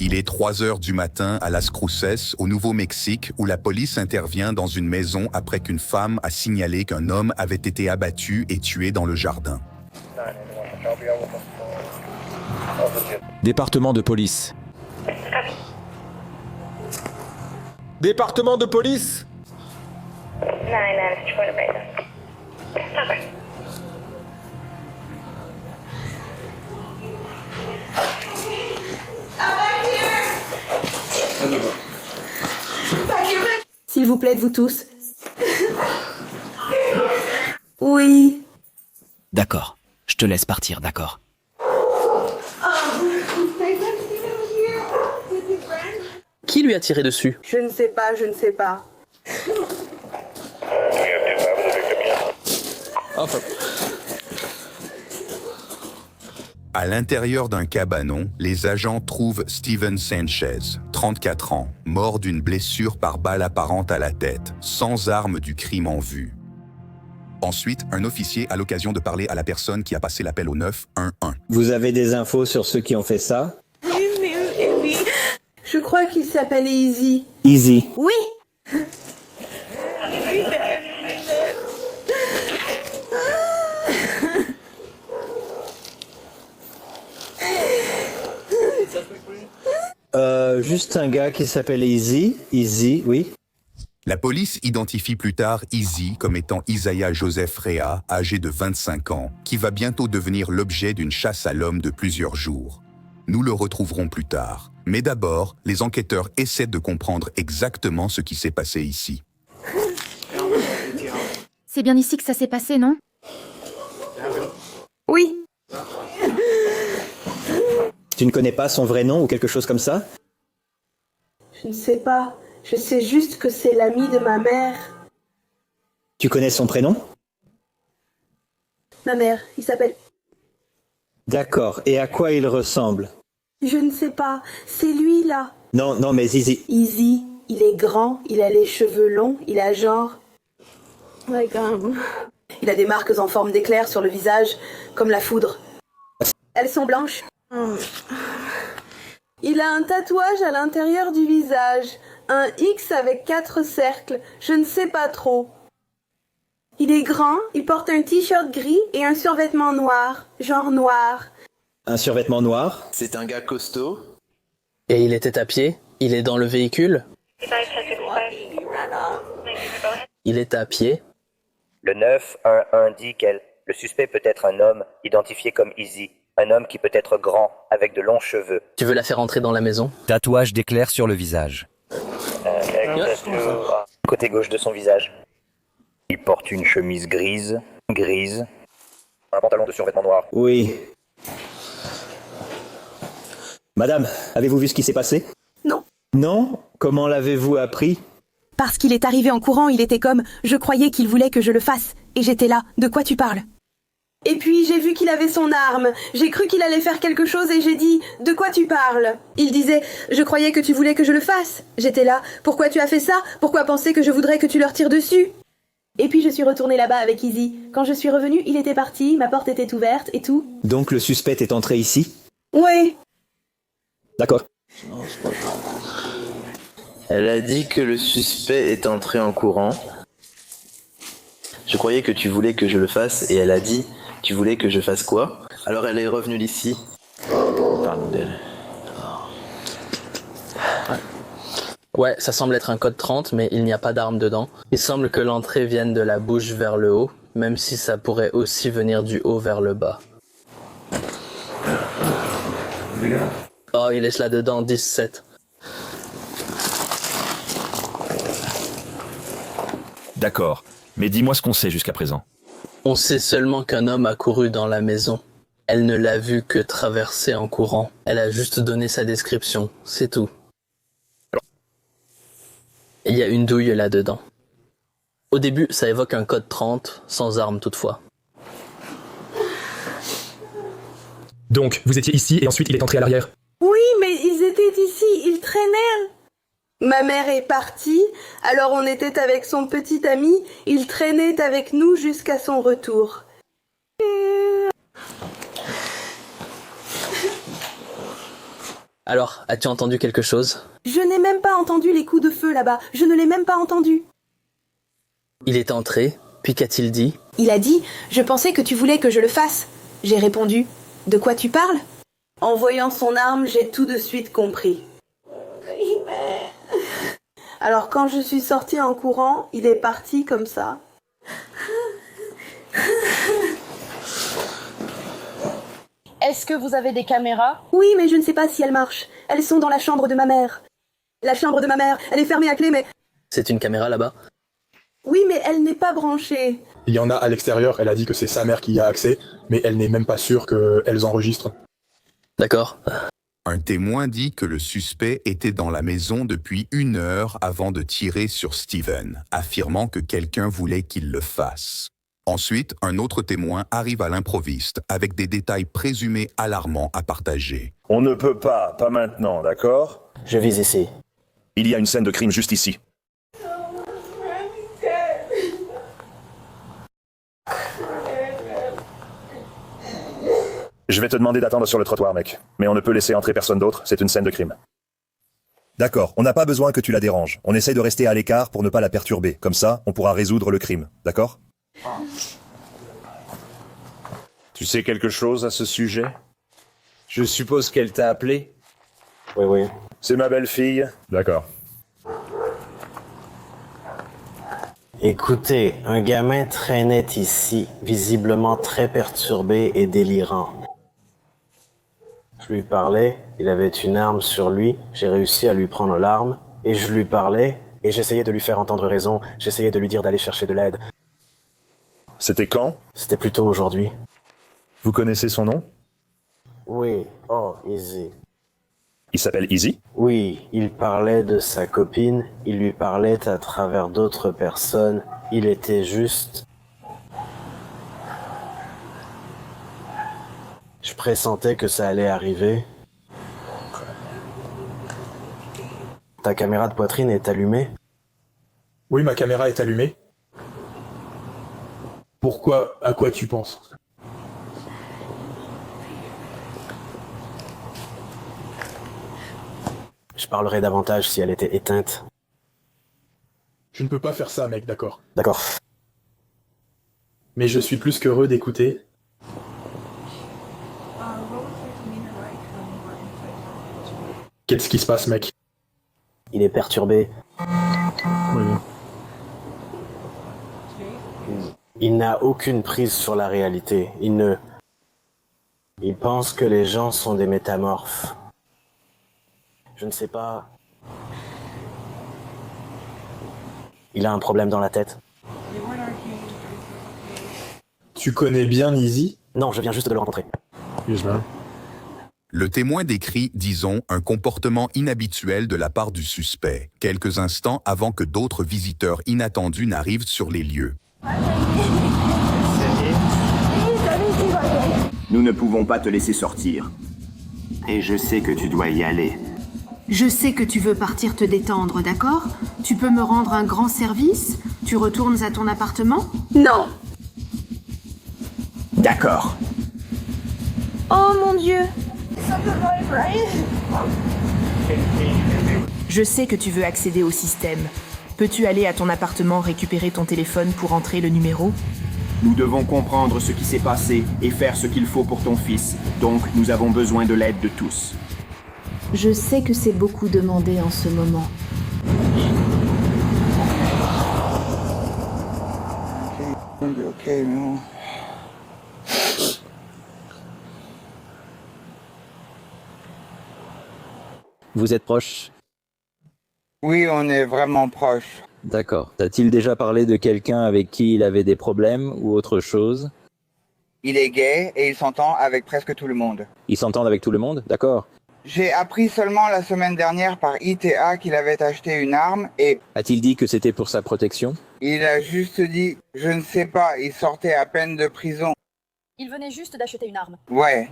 Il est 3 heures du matin à Las Cruces, au Nouveau-Mexique, où la police intervient dans une maison après qu'une femme a signalé qu'un homme avait été abattu et tué dans le jardin. Département de police. Département de police. S'il vous plaît, vous tous. Oui. D'accord. Je te laisse partir, d'accord. Qui lui a tiré dessus? Je ne sais pas, je ne sais pas. À l'intérieur d'un cabanon, les agents trouvent Steven Sanchez, 34 ans, mort d'une blessure par balle apparente à la tête, sans arme du crime en vue. Ensuite, un officier a l'occasion de parler à la personne qui a passé l'appel au 911. Vous avez des infos sur ceux qui ont fait ça? Je crois qu'il s'appelle Easy. Easy. Oui. Juste un gars qui s'appelle Easy. Easy, oui. La police identifie plus tard Easy comme étant Isaiah Joseph Rea, âgé de 25 ans, qui va bientôt devenir l'objet d'une chasse à l'homme de plusieurs jours. Nous le retrouverons plus tard. Mais d'abord, les enquêteurs essaient de comprendre exactement ce qui s'est passé ici. C'est bien ici que ça s'est passé, non? Oui. Tu ne connais pas son vrai nom ou quelque chose comme ça? Je ne sais pas. Je sais juste que c'est l'ami de ma mère. Tu connais son prénom? Ma mère, il s'appelle... D'accord. Et à quoi il ressemble? Je ne sais pas. C'est lui, là. Non, mais Easy. Easy, il est grand, il a les cheveux longs, il a genre... Il a des marques en forme d'éclair sur le visage, comme la foudre. Elles sont blanches. Il a un tatouage à l'intérieur du visage. Un X avec 4 cercles. Je ne sais pas trop. Il est grand, il porte un t-shirt gris et un survêtement noir. Genre noir. Un survêtement noir? C'est un gars costaud. Et il était à pied? Il est dans le véhicule? Il est à pied? Le 911 dit le suspect peut être un homme identifié comme Easy. Un homme qui peut être grand, avec de longs cheveux. Tu veux la faire entrer dans la maison? Tatouage d'éclair sur le visage. Côté gauche de son visage. Il porte une chemise grise. Un pantalon de survêtement noir. Oui. Madame, avez-vous vu ce qui s'est passé? Non. Non? Comment l'avez-vous appris? Parce qu'il est arrivé en courant, il était comme « Je croyais qu'il voulait que je le fasse. » Et j'étais là. De quoi tu parles? Et puis j'ai vu qu'il avait son arme. J'ai cru qu'il allait faire quelque chose et j'ai dit « De quoi tu parles ?» Il disait « Je croyais que tu voulais que je le fasse. » J'étais là « Pourquoi tu as fait ça? Pourquoi penser que je voudrais que tu leur tires dessus ?» Et puis je suis retournée là-bas avec Easy. Quand je suis revenue, il était parti, ma porte était ouverte et tout. Donc le suspect est entré ici? Oui. D'accord. Elle a dit que le suspect est entré en courant. Je croyais que tu voulais que je le fasse et elle a dit tu voulais que je fasse quoi? Alors elle est revenue ici. Pardon d'elle. Ouais, ça semble être un code 30, mais il n'y a pas d'arme dedans. Il semble que l'entrée vienne de la bouche vers le haut, même si ça pourrait aussi venir du haut vers le bas. Oh, il est là-dedans, 17. D'accord. Mais dis-moi ce qu'on sait jusqu'à présent. On sait seulement qu'un homme a couru dans la maison. Elle ne l'a vu que traverser en courant. Elle a juste donné sa description, c'est tout. Il y a une douille là-dedans. Au début, ça évoque un code 30, sans arme toutefois. Donc, vous étiez ici et ensuite il est entré à l'arrière? Oui, mais ils étaient ici, ils traînaient. Ma mère est partie, alors on était avec son petit ami, il traînait avec nous jusqu'à son retour. Alors, as-tu entendu quelque chose? Je n'ai même pas entendu les coups de feu là-bas. Je ne l'ai même pas entendu. Il est entré, puis qu'a-t-il dit? Il a dit « Je pensais que tu voulais que je le fasse ». J'ai répondu « De quoi tu parles ?» En voyant son arme, j'ai tout de suite compris. Alors quand je suis sortie en courant, il est parti comme ça. Est-ce que vous avez des caméras? Oui, mais je ne sais pas si elles marchent. Elles sont dans la chambre de ma mère. La chambre de ma mère, elle est fermée à clé, mais... C'est une caméra là-bas? Oui, mais elle n'est pas branchée. Il y en a à l'extérieur, elle a dit que c'est sa mère qui y a accès, mais elle n'est même pas sûre qu'elles enregistrent. D'accord. Un témoin dit que le suspect était dans la maison depuis 1 heure avant de tirer sur Steven, affirmant que quelqu'un voulait qu'il le fasse. Ensuite, un autre témoin arrive à l'improviste avec des détails présumés alarmants à partager. On ne peut pas maintenant, d'accord? Je vise ici. Il y a une scène de crime juste ici. Je vais te demander d'attendre sur le trottoir, mec. Mais on ne peut laisser entrer personne d'autre, c'est une scène de crime. D'accord, on n'a pas besoin que tu la déranges. On essaye de rester à l'écart pour ne pas la perturber. Comme ça, on pourra résoudre le crime, d'accord? Tu sais quelque chose à ce sujet? Je suppose qu'elle t'a appelé? Oui. C'est ma belle-fille. D'accord. Écoutez, un gamin traînait ici, visiblement très perturbé et délirant. Je lui parlais, il avait une arme sur lui, j'ai réussi à lui prendre l'arme, et je lui parlais, et j'essayais de lui faire entendre raison, j'essayais de lui dire d'aller chercher de l'aide. C'était quand? C'était plutôt aujourd'hui. Vous connaissez son nom? Oui, oh, Easy. Il s'appelle Easy? Oui, il parlait de sa copine, il lui parlait à travers d'autres personnes, il était juste... Je pressentais que ça allait arriver. Ta caméra de poitrine est allumée? Oui, ma caméra est allumée. Pourquoi? À quoi tu penses? Je parlerai davantage si elle était éteinte. Je ne peux pas faire ça, mec, d'accord. D'accord. Mais je suis plus qu'heureux d'écouter. Qu'est-ce qui se passe, mec? Il est perturbé. Oui. Il n'a aucune prise sur la réalité. Il pense que les gens sont des métamorphes. Je ne sais pas. Il a un problème dans la tête. Tu connais bien Easy? Non, je viens juste de le rencontrer. Le témoin décrit, disons, un comportement inhabituel de la part du suspect, quelques instants avant que d'autres visiteurs inattendus n'arrivent sur les lieux. Nous ne pouvons pas te laisser sortir. Et je sais que tu dois y aller. Je sais que tu veux partir te détendre, d'accord? Tu peux me rendre un grand service? Tu retournes à ton appartement? Non. D'accord. Oh mon Dieu! Je sais que tu veux accéder au système. Peux-tu aller à ton appartement récupérer ton téléphone pour entrer le numéro? Nous devons comprendre ce qui s'est passé et faire ce qu'il faut pour ton fils. Donc, nous avons besoin de l'aide de tous. Je sais que c'est beaucoup demandé en ce moment. Vous êtes proche? Oui, on est vraiment proches. D'accord. T'a-t-il déjà parlé de quelqu'un avec qui il avait des problèmes ou autre chose? Il est gay et il s'entend avec presque tout le monde. Ils s'entendent avec tout le monde? D'accord. J'ai appris seulement la semaine dernière par ITA qu'il avait acheté une arme et... A-t-il dit que c'était pour sa protection? Il a juste dit, je ne sais pas, il sortait à peine de prison. Il venait juste d'acheter une arme. Ouais.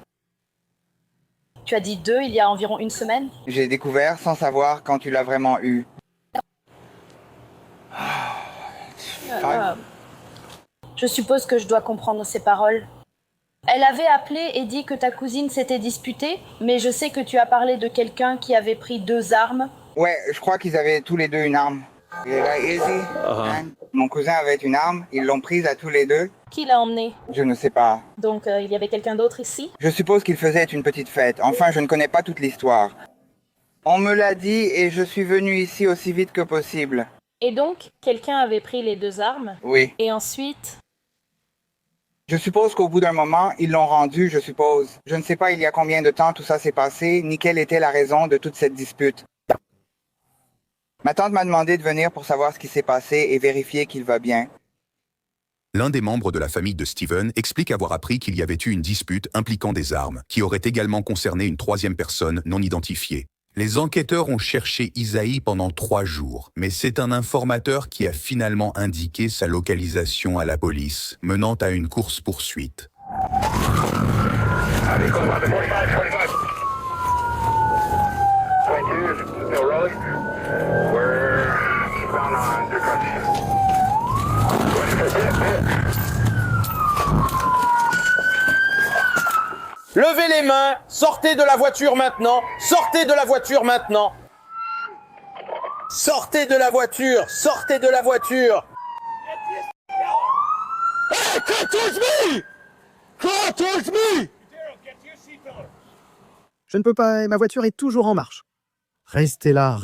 Tu as dit 2 il y a environ 1 semaine? J'ai découvert sans savoir quand tu l'as vraiment eu. Je suppose que je dois comprendre ces paroles. Elle avait appelé et dit que ta cousine s'était disputée, mais je sais que tu as parlé de quelqu'un qui avait pris 2 armes. Ouais, je crois qu'ils avaient tous les deux une arme. Et là, Izzy, mon cousin avait une arme, ils l'ont prise à tous les deux. Qui l'a emmené? Je ne sais pas. Donc il y avait quelqu'un d'autre ici? Je suppose qu'ils faisaient une petite fête. Enfin, je ne connais pas toute l'histoire. On me l'a dit et je suis venu ici aussi vite que possible. Et donc, quelqu'un avait pris les 2 armes? Oui. Et ensuite? Je suppose qu'au bout d'un moment, ils l'ont rendu, je suppose. Je ne sais pas il y a combien de temps tout ça s'est passé, ni quelle était la raison de toute cette dispute. Ma tante m'a demandé de venir pour savoir ce qui s'est passé et vérifier qu'il va bien. L'un des membres de la famille de Steven explique avoir appris qu'il y avait eu une dispute impliquant des armes, qui aurait également concerné une 3e personne non identifiée. Les enquêteurs ont cherché Isaïe pendant 3 jours, mais c'est un informateur qui a finalement indiqué sa localisation à la police, menant à une course-poursuite. Levez les mains, sortez de la voiture maintenant, sortez de la voiture maintenant. Sortez de la voiture, sortez de la voiture. Hey, come towards me! Come towards me! Je ne peux pas, ma voiture est toujours en marche. Restez là,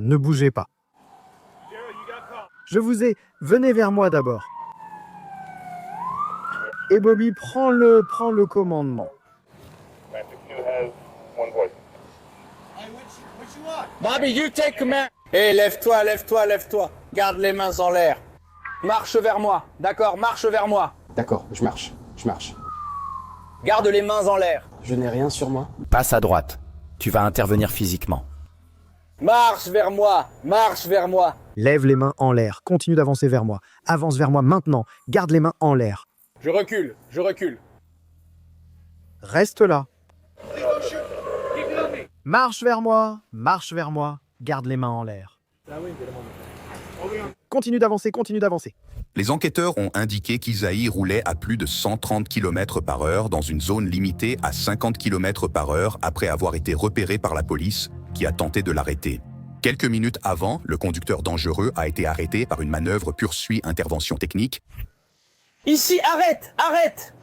ne bougez pas. Je vous ai, venez vers moi d'abord. Et Bobby, prends le commandement. Bobby, you take command. Hé, lève-toi, lève-toi, lève-toi. Garde les mains en l'air. Marche vers moi, d'accord, marche vers moi. D'accord, je marche. Garde les mains en l'air. Je n'ai rien sur moi. Passe à droite. Tu vas intervenir physiquement. Marche vers moi, marche vers moi. Lève les mains en l'air, continue d'avancer vers moi. Avance vers moi maintenant, garde les mains en l'air. Je recule, je recule. Reste là. Marche vers moi, garde les mains en l'air. Continue d'avancer. Les enquêteurs ont indiqué qu'Isaïe roulait à plus de 130 km/h dans une zone limitée à 50 km/h après avoir été repéré par la police qui a tenté de l'arrêter. Quelques minutes avant, le conducteur dangereux a été arrêté par une manœuvre poursuit-intervention technique. Ici, arrête.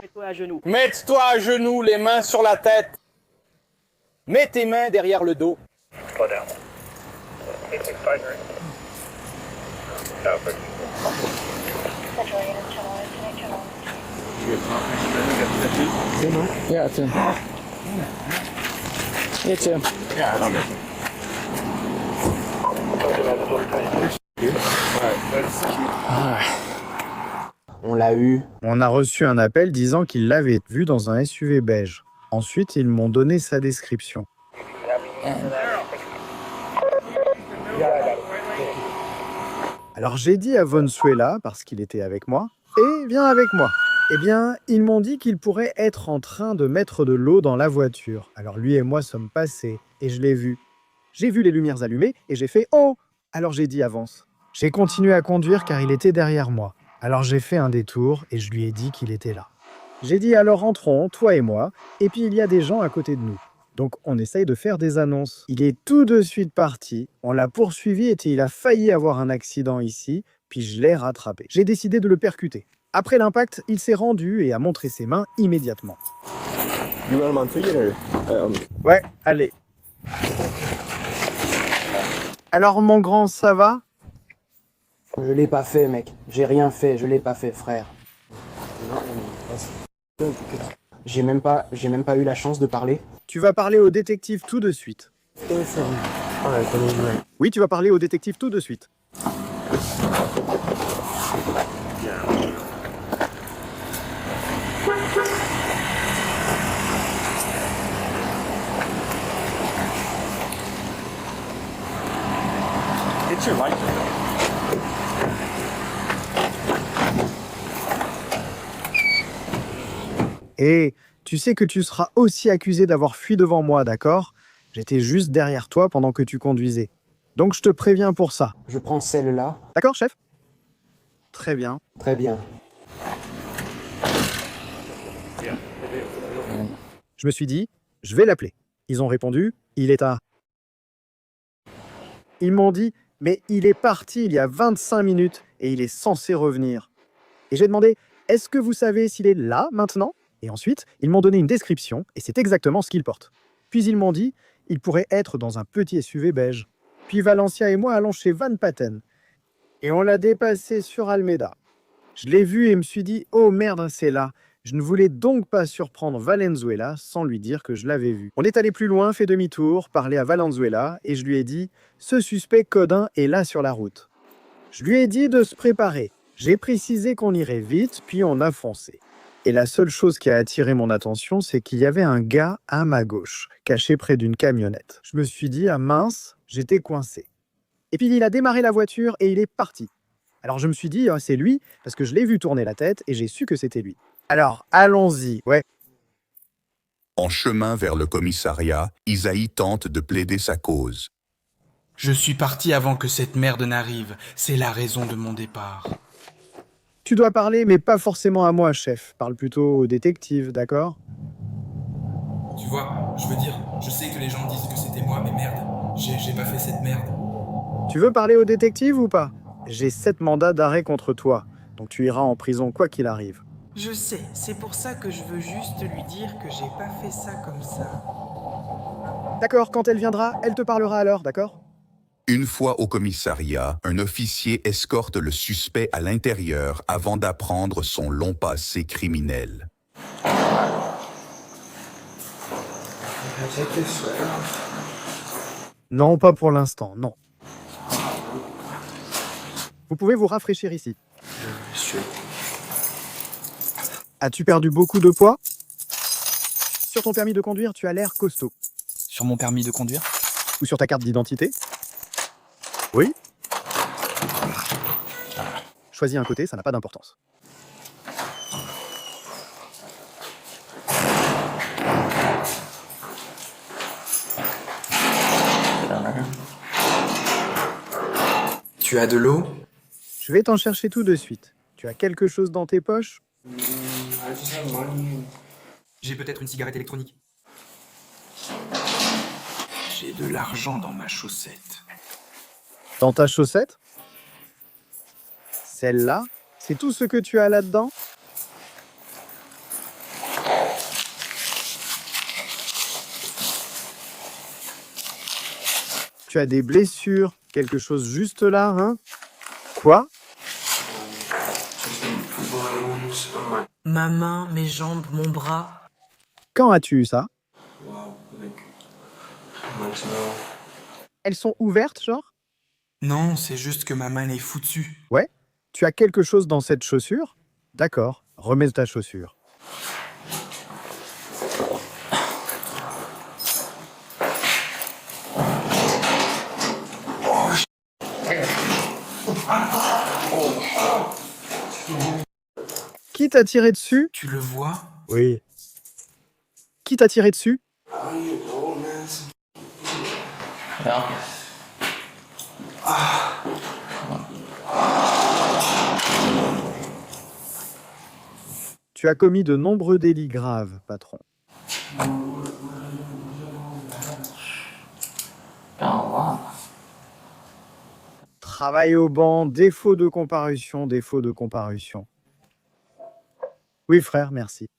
Mets-toi à genoux. Mets-toi à genoux, les mains sur la tête. Mets tes mains derrière le dos. Yeah, it's him. It's him. On l'a eu. On a reçu un appel disant qu'il l'avait vu dans un SUV beige. Ensuite, ils m'ont donné sa description. Alors j'ai dit à Vonsuela, parce qu'il était avec moi, « Eh, viens avec moi !» Eh bien, ils m'ont dit qu'il pourrait être en train de mettre de l'eau dans la voiture. Alors lui et moi sommes passés, et je l'ai vu. J'ai vu les lumières allumées, et j'ai fait « Oh !» Alors j'ai dit « Avance !» J'ai continué à conduire car il était derrière moi. Alors j'ai fait un détour, et je lui ai dit qu'il était là. J'ai dit « Alors rentrons, toi et moi, et puis il y a des gens à côté de nous. » Donc on essaye de faire des annonces. Il est tout de suite parti, on l'a poursuivi et il a failli avoir un accident ici, puis je l'ai rattrapé. J'ai décidé de le percuter. Après l'impact, il s'est rendu et a montré ses mains immédiatement. Ouais, allez. Alors mon grand, ça va? Je l'ai pas fait, mec. J'ai rien fait, je l'ai pas fait, frère. J'ai même pas eu la chance de parler. Tu vas parler au détective tout de suite. Oui, tu vas parler au détective tout de suite. It's your life. Et tu sais que tu seras aussi accusé d'avoir fui devant moi, d'accord? J'étais juste derrière toi pendant que tu conduisais. Donc je te préviens pour ça. Je prends celle-là. D'accord, chef? Très bien. Très bien. Je me suis dit, je vais l'appeler. Ils ont répondu, il est à... Ils m'ont dit, mais il est parti il y a 25 minutes et il est censé revenir. Et j'ai demandé, est-ce que vous savez s'il est là maintenant? Et ensuite, ils m'ont donné une description et c'est exactement ce qu'il porte. Puis ils m'ont dit, il pourrait être dans un petit SUV beige. Puis Valencia et moi allons chez Van Patten. Et on l'a dépassé sur Almeida. Je l'ai vu et me suis dit, oh merde, c'est là. Je ne voulais donc pas surprendre Valenzuela sans lui dire que je l'avais vu. On est allé plus loin, fait demi-tour, parlé à Valenzuela et je lui ai dit, ce suspect codin est là sur la route. Je lui ai dit de se préparer. J'ai précisé qu'on irait vite, puis on a foncé. Et la seule chose qui a attiré mon attention, c'est qu'il y avait un gars à ma gauche, caché près d'une camionnette. Je me suis dit, ah mince, j'étais coincé. Et puis il a démarré la voiture et il est parti. Alors je me suis dit, ah, c'est lui, parce que je l'ai vu tourner la tête et j'ai su que c'était lui. Alors, allons-y, ouais. En chemin vers le commissariat, Isaïe tente de plaider sa cause. Je suis parti avant que cette merde n'arrive. C'est la raison de mon départ. Tu dois parler, mais pas forcément à moi, chef. Parle plutôt au détective, d'accord? Tu vois, je veux dire, je sais que les gens disent que c'était moi, mais merde, j'ai pas fait cette merde. Tu veux parler au détective ou pas? J'ai 7 mandats d'arrêt contre toi, donc tu iras en prison quoi qu'il arrive. Je sais, c'est pour ça que je veux juste lui dire que j'ai pas fait ça comme ça. D'accord, quand elle viendra, elle te parlera alors, d'accord? Une fois au commissariat, un officier escorte le suspect à l'intérieur avant d'apprendre son long passé criminel. Non, pas pour l'instant, non. Vous pouvez vous rafraîchir ici. As-tu perdu beaucoup de poids? Sur ton permis de conduire, tu as l'air costaud. Sur mon permis de conduire? Ou sur ta carte d'identité? Oui. Choisis un côté, ça n'a pas d'importance. Tu as de l'eau? Je vais t'en chercher tout de suite. Tu as quelque chose dans tes poches? J'ai peut-être une cigarette électronique. J'ai de l'argent dans ma chaussette. Dans ta chaussette? Celle-là? C'est tout ce que tu as là-dedans? Tu as des blessures, quelque chose juste là, hein? Quoi? Ma main, mes jambes, mon bras. Quand as-tu eu ça? Elles sont ouvertes, genre? Non, c'est juste que ma main est foutue. Ouais? Tu as quelque chose dans cette chaussure? D'accord, remets ta chaussure. Qui t'a tiré dessus? Tu le vois? Oui. Qui t'a tiré dessus? Tu as commis de nombreux délits graves, patron. Travail au banc, défaut de comparution, défaut de comparution. Oui, frère, merci.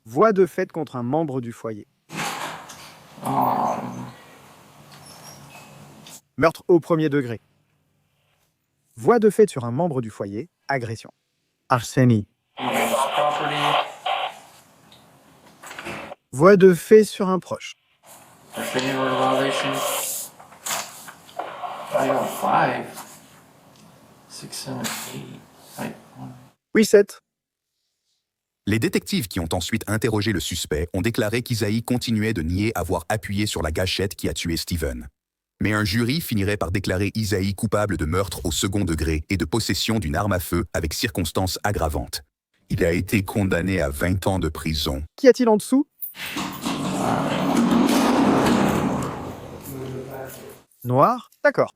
Voie de fait contre un membre du foyer. Meurtre au premier degré. Voie de fait sur un membre du foyer, agression. Arsenie. Voie de fait sur un proche. Oui, 7. Les détectives qui ont ensuite interrogé le suspect ont déclaré qu'Isaïe continuait de nier avoir appuyé sur la gâchette qui a tué Steven. Mais un jury finirait par déclarer Isaïe coupable de meurtre au second degré et de possession d'une arme à feu avec circonstances aggravantes. Il a été condamné à 20 ans de prison. Qu'y a-t-il en dessous? Noir? D'accord.